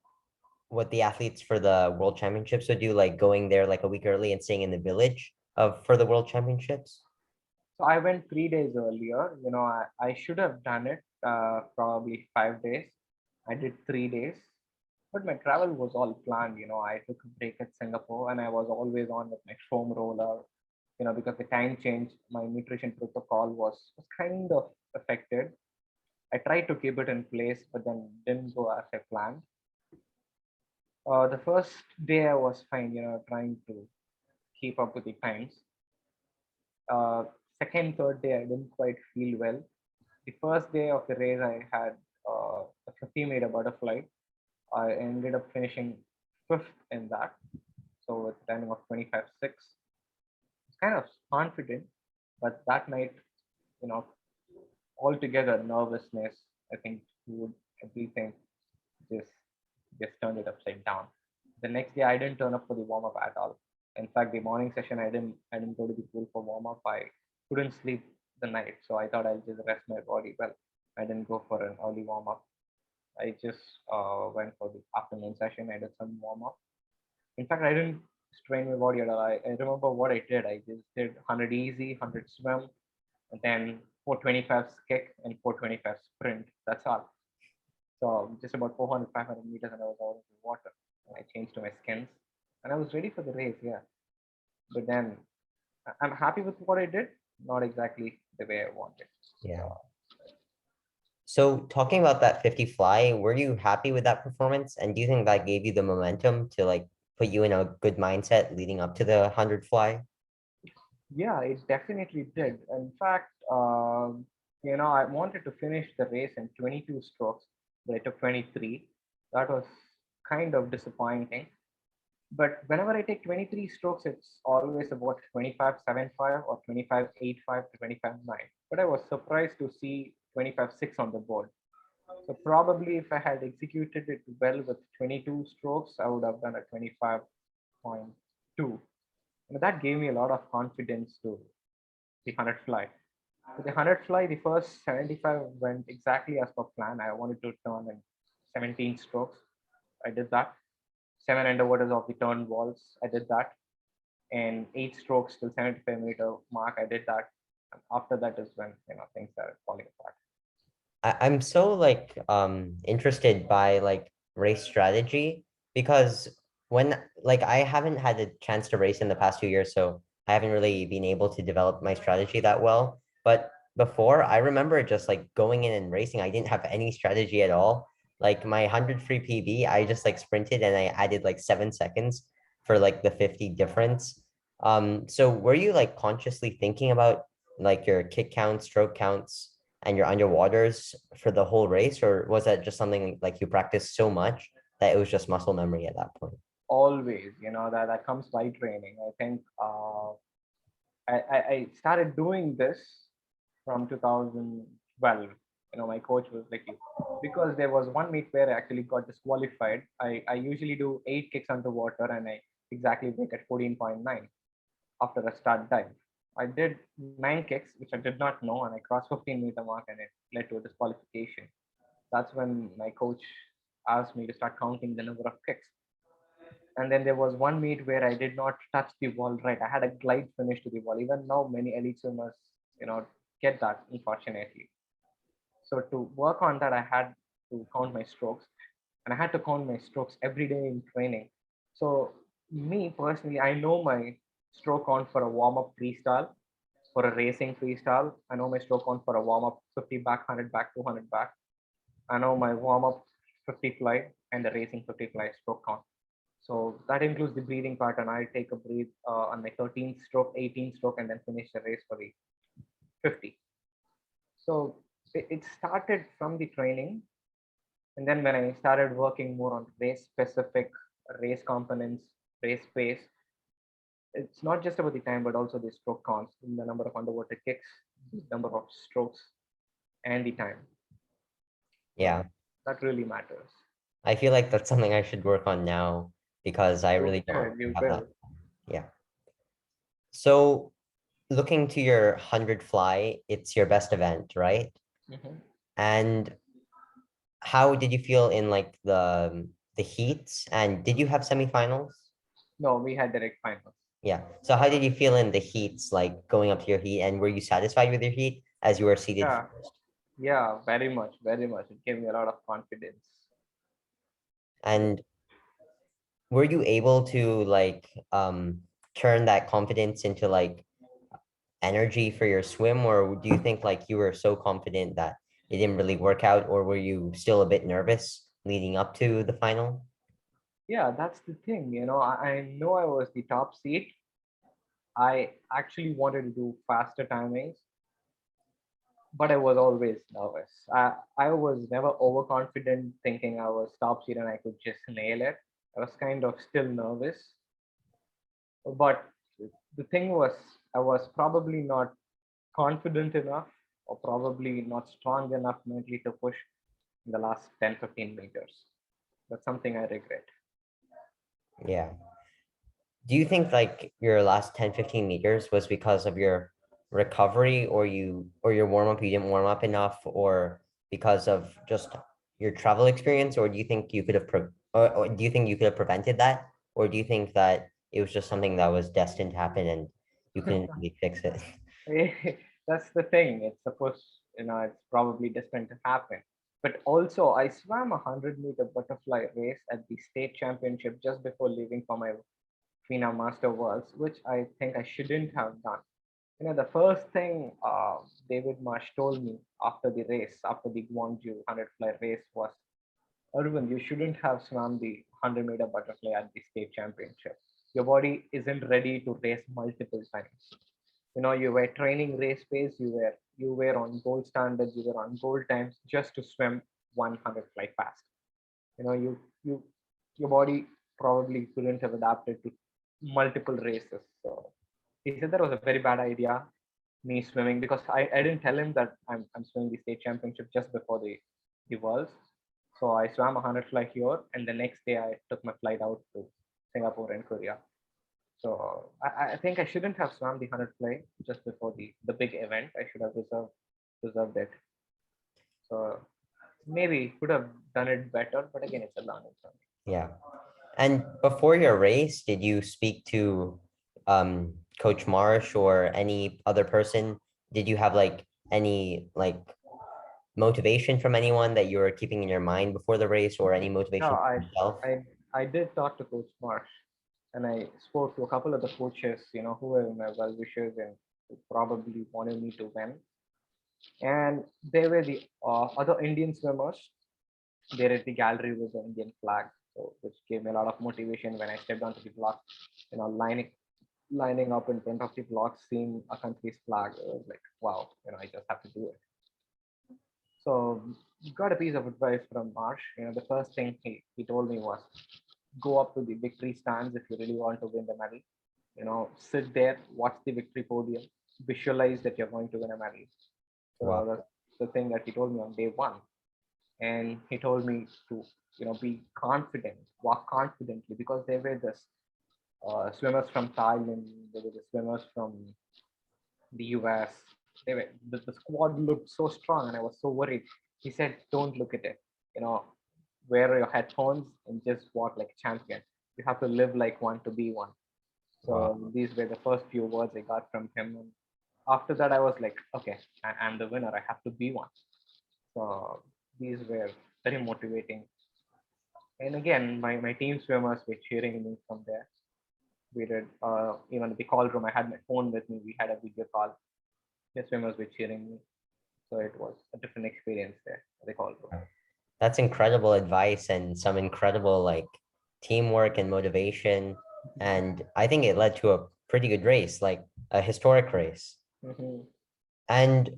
what the athletes for the World Championships would do, like going there like a week early and staying in the village of for the World Championships? So I went 3 days earlier. I should have done it probably 5 days. I did 3 days, but my travel was all planned. I took a break at Singapore and I was always on with my foam roller. Because the time change, my nutrition protocol was kind of affected. I tried to keep it in place, but then didn't go as I planned. The first day I was fine, trying to keep up with the times. Uh, Second, third day, I didn't quite feel well. The first day of the race, I had a 50-meter butterfly. I ended up finishing fifth in that. So with a timing of 25.6, it's kind of confident. But that night, you know, altogether nervousness, I think food, everything just just turned it upside down. The next day, I didn't turn up for the warm up at all. In fact, the morning session, I didn't go to the pool for warm up. I couldn't sleep the night, so I thought I'll just rest my body. Well, I didn't go for an early warm up. I just went for the afternoon session. I did some warm up. In fact, I didn't strain my body at all. I remember what I did. I just did 100 easy, 100 swim, and then 425 kick and 425 sprint. That's all. So just about 400, 500 meters, and I was out of the water. And I changed to my skins, and I was ready for the race. Yeah, but then I'm happy with what I did. Not exactly the way I wanted. Yeah. So So talking about that 50 fly, were you happy with that performance? And do you think that gave you the momentum to like put you in a good mindset leading up to the 100 fly? yeah, it definitely did. In fact, I wanted to finish the race in 22 strokes, but I took 23. That was kind of disappointing. But whenever I take 23 strokes, it's always about 25.75 or 25.85 to 25.9. But I was surprised to see 25.6 on the board. So probably if I had executed it well with 22 strokes, I would have done a 25.2. And that gave me a lot of confidence to the 100 fly. With the 100 fly, the first 75 went exactly as per plan. I wanted to turn in 17 strokes. I did that. 7 underwaters of the turn walls. I did that. And 8 strokes till 75-meter mark. I did that. And after that is when things started falling apart. I'm so like interested by like race strategy because when like I haven't had a chance to race in the past 2 years, so I haven't really been able to develop my strategy that well. But before, I remember just like going in and racing, I didn't have any strategy at all. Like my 100 free PB, I just like sprinted and I added like 7 seconds for like the 50 difference. So were you like consciously thinking about like your kick counts, stroke counts, and your underwaters for the whole race, or was that just something like you practiced so much that it was just muscle memory at that point? Always, that comes by training. I think I started doing this from 2012. My coach was like, you, because there was one meet where I actually got disqualified. I usually do 8 kicks underwater and I exactly break at 14.9 after a start dive. I did 9 kicks, which I did not know, and I crossed 15-meter mark and it led to a disqualification. That's when my coach asked me to start counting the number of kicks. And then there was one meet where I did not touch the wall right. I had a glide finish to the wall. Even now, many elite swimmers, get that, unfortunately. So to work on that, I had to count my strokes, and I had to count my strokes every day in training. So me personally, I know my stroke count for a warm up freestyle, for a racing freestyle. I know my stroke count for a warm up 50 back, 100 back, 200 back. I know my warm up 50 fly and the racing 50 fly stroke count. So that includes the breathing pattern. I take a breathe on my 13th stroke, 18th stroke, and then finish the race for the 50. So it started from the training. And then when I started working more on race specific race components, race pace, it's not just about the time, but also the stroke counts, the number of underwater kicks, the number of strokes, and the time. So Yeah, that really matters. I feel like that's something I should work on now because I You really don't should, you have that. will. Yeah. So looking to your 100 fly, it's your best event, right? Mhm. And how did you feel in like the heats, and did you have semifinals? No, we had direct finals. Yeah. So how did you feel in the heats, like going up to your heat, and were you satisfied with your heat as you were seated Yeah, first? yeah, very much, very much. It gave me a lot of confidence. And were you able to like turn that confidence into like energy for your swim, or do you think like you were so confident that it didn't really work out, or were you still a bit nervous leading up to the final? Yeah, that's the thing. I know I was the top seed. I actually wanted to do faster timings, but I was always nervous. I was never overconfident thinking I was top seed and I could just nail it. I was kind of still nervous. But the thing was, I was probably not confident enough or probably not strong enough mentally to push in the last 10-15 meters. That's something I regret. Yeah. Do you think like your last 10, 15 meters was because of your recovery, or your warm up, you didn't warm up enough, or because of just your travel experience, or do you think you could have or do you think you could have prevented that, or do you think that it was just something that was destined to happen and you couldn't really fix it? That's the thing. It's supposed, it's probably destined to happen. But also, I swam a 100-meter butterfly race at the state championship just before leaving for my FINA Master Worlds, which I think I shouldn't have done. The first thing David Marsh told me after the race, after the Guangzhou 100 fly race, was, Arvind, you shouldn't have swam the 100-meter butterfly at the state championship. Your body isn't ready to race multiple times. You were training race pace, you were on gold standards, you were on gold times just to swim 100 fly fast. You your body probably couldn't have adapted to multiple races. So he said that was a very bad idea, me swimming, because I didn't tell him that I'm swimming the state championship just before the worlds. So I swam 100 fly here, and the next day I took my flight out to Singapore and Korea. So I think I shouldn't have swam the 100 fly just before the big event. I should have reserved it. So maybe could have done it better, but again, it's a learning for me. Yeah. And before your race, did you speak to Coach Marsh or any other person? Did you have like any like motivation from anyone that you were keeping in your mind before the race, or any No, motivation I from yourself? I I did talk to Coach Marsh, and I spoke to a couple of the coaches, who were my well wishers and who probably wanted me to win. And they were the other Indian swimmers. They're at the gallery with the Indian flag, so which gave me a lot of motivation when I stepped onto the block. Lining up in front of the block, seeing a country's flag, it was like, wow, I just have to do it. So got a piece of advice from Marsh. The first thing he told me was, go up to the victory stands if you really want to win the medal. Sit there, watch the victory podium, visualize that you're going to win a medal. So Wow. that's the thing that he told me on day one. And he told me to, be confident, walk confidently, because there were this swimmers from Thailand, there were the swimmers from the US. The squad looked so strong, and I was so worried. He said, "Don't look at it. You know, wear your headphones and just walk like a champion. You have to live like one to be one." Wow. So these were the first few words I got from him. And after that, I was like, "Okay, I'm the winner. I have to be one." So these were very motivating. And again, my team swimmers were cheering me from there. We did even the call room. I had my phone with me. We had a video call. The swimmers were cheering me. So it was a different experience there at the call room. That's incredible advice and some incredible like teamwork and motivation. And I think it led to a pretty good race, like a historic race. Mm-hmm. And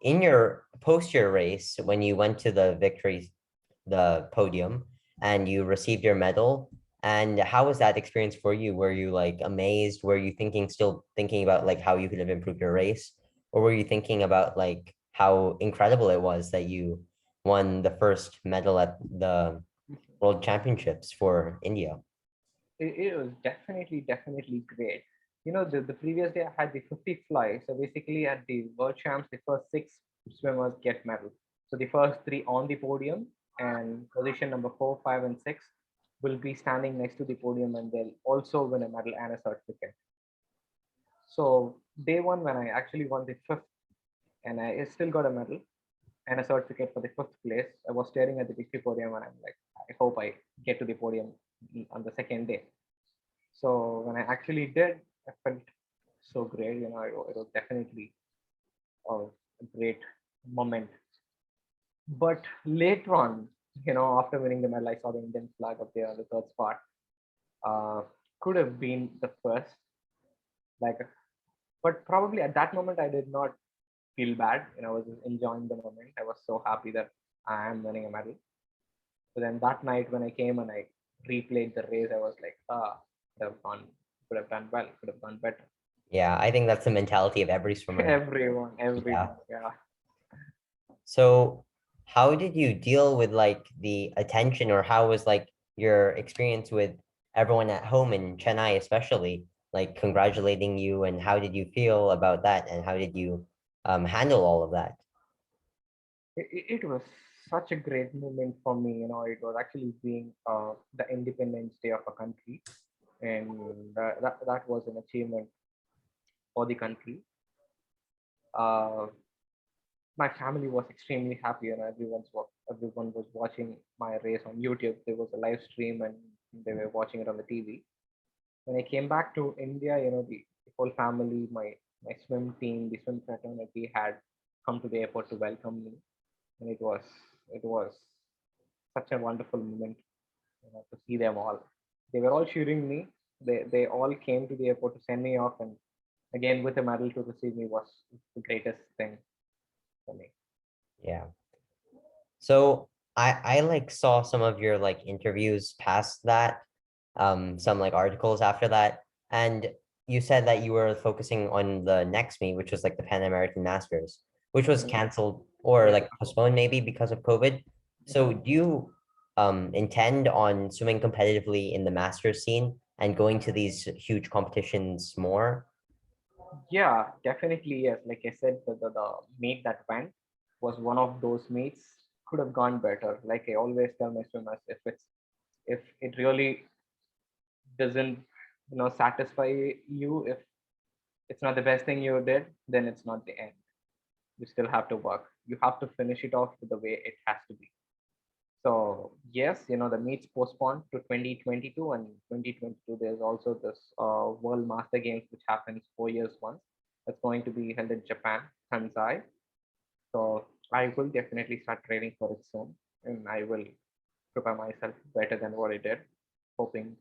in your post your race, when you went to the podium, and you received your medal, and how was that experience for you? Were you like amazed? Were you still thinking about like how you could have improved your race? Or were you thinking about like how incredible it was that you won the first medal at the World Championships for India? It was definitely great. The previous day I had the 50 fly. So basically at the World Champs, the first six swimmers get medal. So the first three on the podium, and position number 4, 5, and 6 will be standing next to the podium, and they'll also win a medal and a certificate. So day one, when I actually won the fifth, and I still got a medal and a certificate for the fifth place, I was staring at the victory podium, and I'm like, I hope I get to the podium on the second day. So when I actually did, I felt so great. It was definitely a great moment. But later on, after winning the medal, I saw the Indian flag up there on the third spot. Uh, could have been the first, like, but probably at that moment I did not feel bad. I was just enjoying the moment. I was so happy that I am winning a medal. But then that night when I came and I replayed the race, I was like, could have done well, could have done better. Yeah, I think that's the mentality of every swimmer. Everyone, Yeah. yeah. So how did you deal with like the attention, or how was like your experience with everyone at home in Chennai, especially? like congratulating you, and how did you feel about that, and how did you handle all of that? It was such a great moment for me. It was actually being the Independence Day of a country, and that was an achievement for the country. Uh, my family was extremely happy, and everyone was watching my race on YouTube. There was a live stream, and they were watching it on the TV. When I came back to India, the whole family, my swim team, the swim fraternity had come to the airport to welcome me, and it was such a wonderful moment, to see them all. They were all cheering me. They all came to the airport to send me off, and again with a medal to receive me was the greatest thing for me. Yeah. So I like saw some of your like interviews past that, some like articles after that, and you said that you were focusing on the next meet, which was like the Pan American Masters, which was Mhm. canceled or Yeah. like postponed maybe because of COVID. So Mhm. do you intend on swimming competitively in the Masters scene and going to these huge competitions more? Yeah, definitely yes. Like I said, the meet that went was one of those meets. Could have gone better. Like I always tell my swimmers, if it really doesn't satisfy you, if it's not the best thing you did, then it's not the end. You still have to work. You have to finish it off the way it has to be. So yes, the meets postponed to 2022, and 2022 there's also this World Master Games which happens 4 years once. That's going to be held in Japan, Kansai. So I will definitely start training for it soon, and I will prepare myself better than what I did, hoping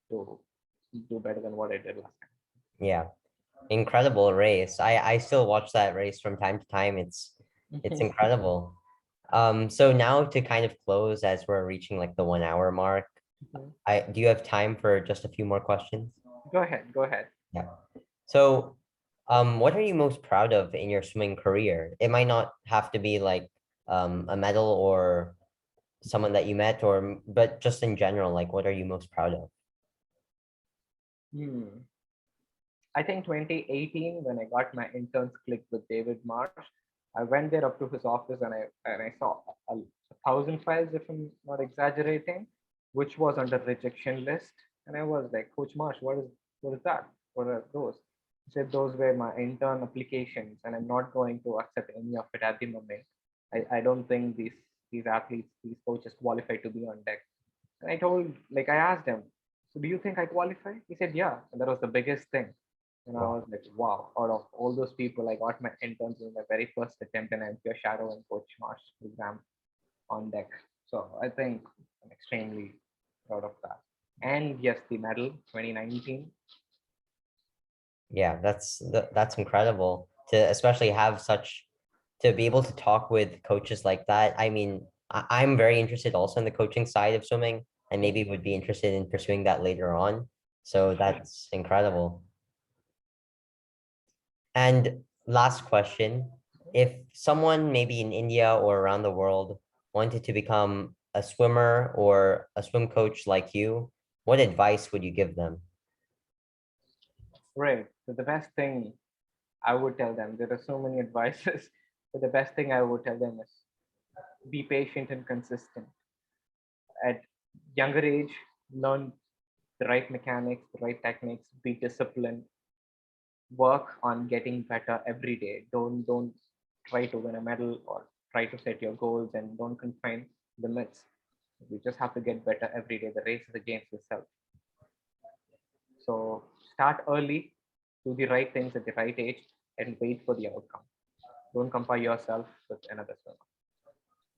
to do better than what I did last Yeah, incredible race. I still watch that race from time to time. It's time. incredible. So now to kind of close as we're reaching like the 1 hour mark, I do you have time for just a few more questions? Go ahead, go ahead. Yeah. So, what are you most proud of in your swimming career? It might not have to be like a medal or someone that you met, or but just in general, like what are you most proud of? Hmm. I think 2018 when I got my interns click with David Marsh, I went there up to his office, and I saw a thousand files, if I'm not exaggerating, which was under rejection list. And I was like, Coach Marsh, what is that? What are those? He said those were my intern applications, and I'm not going to accept any of it at the moment. I don't think these athletes, these coaches qualify to be on deck. And I asked him, so do you think I qualify? He said, yeah. And that was the biggest thing. And I was Wow. like, wow, out of all those people, I got my interns in my very first attempt, and I'm here shadowing Coach Marsh's program on deck. So I think I'm extremely proud of that. And yes, the medal 2019. Yeah, that's incredible to especially have such to be able to talk with coaches like that. I mean, I'm very interested also in the coaching side of swimming and maybe would be interested in pursuing that later on. So that's incredible. And last question, if someone maybe in India or around the world wanted to become a swimmer or a swim coach like you, what advice would you give them? Right. So the best thing I would tell them, there are so many advices, but the best thing I would tell them is be patient and consistent. At younger age, learn the right mechanics, the right techniques, be disciplined, work on getting better every day. Don't try to win a medal or try to set your goals, and don't confine limits. You just have to get better every day. The race is against yourself. So start early, do the right things at the right age, and wait for the outcome. Don't compare yourself with another swimmer.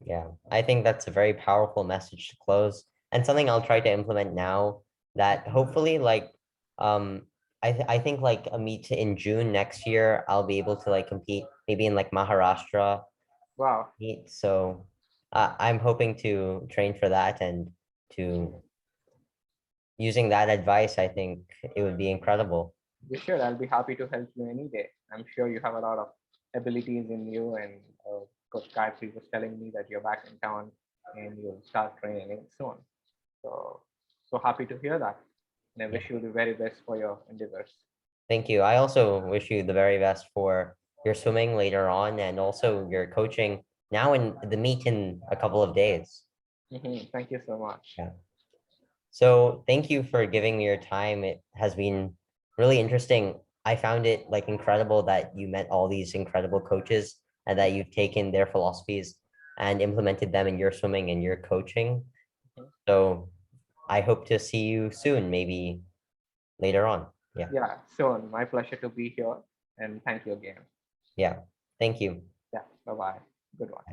Yeah, I think that's a very powerful message to close and something I'll try to implement now that hopefully like um I think like a meet in June next year I'll be able to like compete maybe in like Maharashtra Wow, meet. So I'm hoping to train for that and to using that advice, I think it would be incredible. you should. I'll be happy to help you any day. I'm sure you have a lot of abilities in you, and Coach Gayatri was telling me that you're back in town and you'll start training soon. So, so happy to hear that. And I Yeah. wish you the very best for your endeavors. Thank you. I also wish you the very best for your swimming later on and also your coaching now in the meet in a couple of days. Thank you so much. Yeah. So thank you for giving me your time. It has been really interesting. I found it like incredible that you met all these incredible coaches and that you've taken their philosophies and implemented them in your swimming and your coaching. Mhm. So I hope to see you soon, maybe later on. Yeah. Yeah, sure. My pleasure to be here. And thank you again. Yeah. Thank you. Yeah, bye bye. Good one.